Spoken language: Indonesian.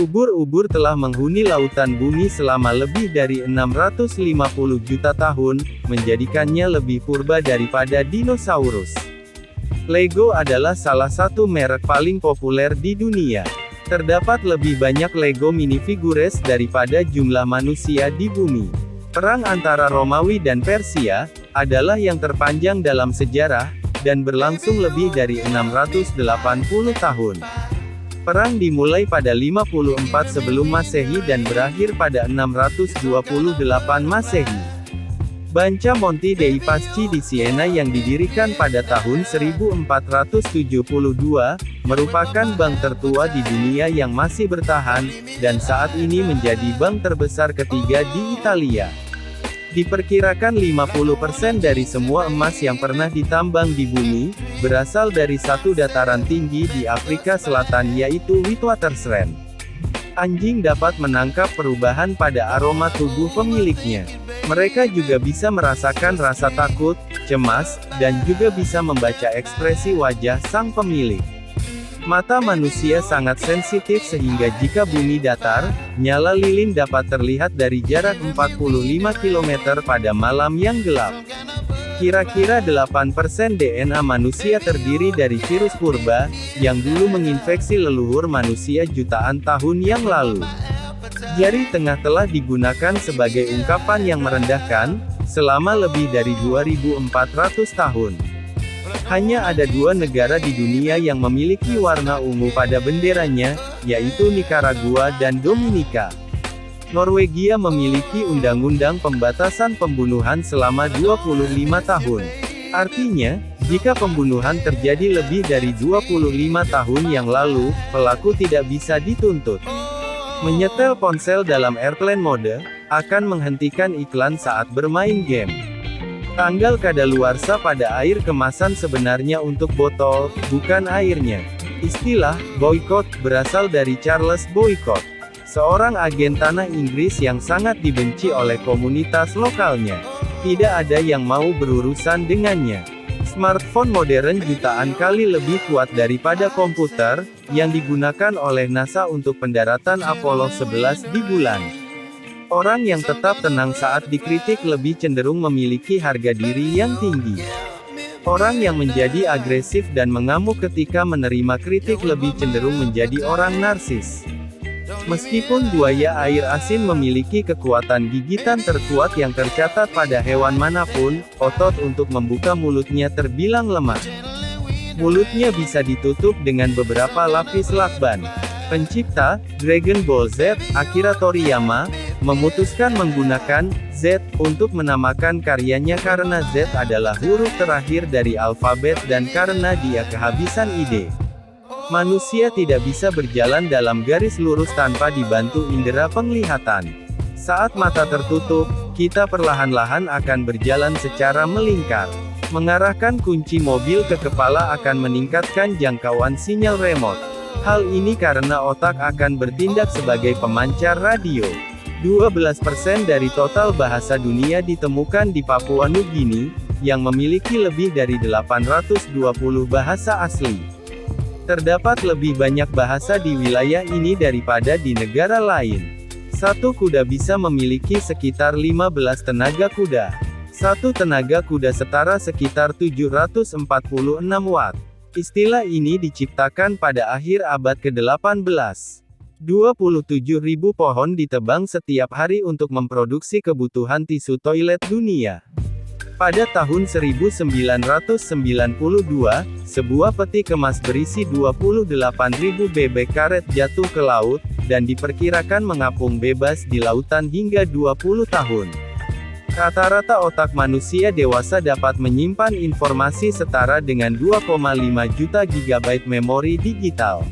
Ubur-ubur telah menghuni lautan bumi selama lebih dari 650 juta tahun, menjadikannya lebih purba daripada dinosaurus. Lego adalah salah satu merek paling populer di dunia. Terdapat lebih banyak Lego minifigures daripada jumlah manusia di bumi. Perang antara Romawi dan Persia adalah yang terpanjang dalam sejarah, dan berlangsung lebih dari 680 tahun. Perang dimulai pada 54 sebelum Masehi dan berakhir pada 628 Masehi. Banca Monti dei Paschi di Siena yang didirikan pada tahun 1472, merupakan bank tertua di dunia yang masih bertahan, dan saat ini menjadi bank terbesar ketiga di Italia. Diperkirakan 50% dari semua emas yang pernah ditambang di bumi, berasal dari satu dataran tinggi di Afrika Selatan yaitu Witwatersrand. Anjing dapat menangkap perubahan pada aroma tubuh pemiliknya. Mereka juga bisa merasakan rasa takut, cemas, dan juga bisa membaca ekspresi wajah sang pemilik. Mata manusia sangat sensitif sehingga jika bumi datar, nyala lilin dapat terlihat dari jarak 45 km pada malam yang gelap. Kira-kira 8% DNA manusia terdiri dari virus purba, yang dulu menginfeksi leluhur manusia jutaan tahun yang lalu. Jari tengah telah digunakan sebagai ungkapan yang merendahkan, selama lebih dari 2400 tahun. Hanya ada dua negara di dunia yang memiliki warna ungu pada benderanya, yaitu Nikaragua dan Dominika. Norwegia memiliki undang-undang pembatasan pembunuhan selama 25 tahun. Artinya, jika pembunuhan terjadi lebih dari 25 tahun yang lalu, pelaku tidak bisa dituntut. Menyetel ponsel dalam airplane mode, akan menghentikan iklan saat bermain game. Tanggal kadaluarsa pada air kemasan sebenarnya untuk botol, bukan airnya. Istilah boykot berasal dari Charles Boycott, seorang agen tanah Inggris yang sangat dibenci oleh komunitas lokalnya. Tidak ada yang mau berurusan dengannya. Smartphone modern jutaan kali lebih kuat daripada komputer yang digunakan oleh NASA untuk pendaratan Apollo 11 di bulan. Orang yang tetap tenang saat dikritik lebih cenderung memiliki harga diri yang tinggi. Orang yang menjadi agresif dan mengamuk ketika menerima kritik lebih cenderung menjadi orang narsis. Meskipun buaya air asin memiliki kekuatan gigitan terkuat yang tercatat pada hewan manapun, otot untuk membuka mulutnya terbilang lemah. Mulutnya bisa ditutup dengan beberapa lapis lakban. Pencipta Dragon Ball Z, Akira Toriyama, memutuskan menggunakan Z untuk menamakan karyanya karena Z adalah huruf terakhir dari alfabet dan karena dia kehabisan ide. Manusia tidak bisa berjalan dalam garis lurus tanpa dibantu indera penglihatan. Saat mata tertutup, kita perlahan-lahan akan berjalan secara melingkar. Mengarahkan kunci mobil ke kepala akan meningkatkan jangkauan sinyal remote. Hal ini karena otak akan bertindak sebagai pemancar radio. 12% dari total bahasa dunia ditemukan di Papua Nugini, yang memiliki lebih dari 820 bahasa asli. Terdapat lebih banyak bahasa di wilayah ini daripada di negara lain. Satu kuda bisa memiliki sekitar 15 tenaga kuda. Satu tenaga kuda setara sekitar 746 watt. Istilah ini diciptakan pada akhir abad ke-18. 27.000 pohon ditebang setiap hari untuk memproduksi kebutuhan tisu toilet dunia. Pada tahun 1992, sebuah peti kemas berisi 28.000 bebek karet jatuh ke laut, dan diperkirakan mengapung bebas di lautan hingga 20 tahun. Rata-rata otak manusia dewasa dapat menyimpan informasi setara dengan 2,5 juta GB memori digital.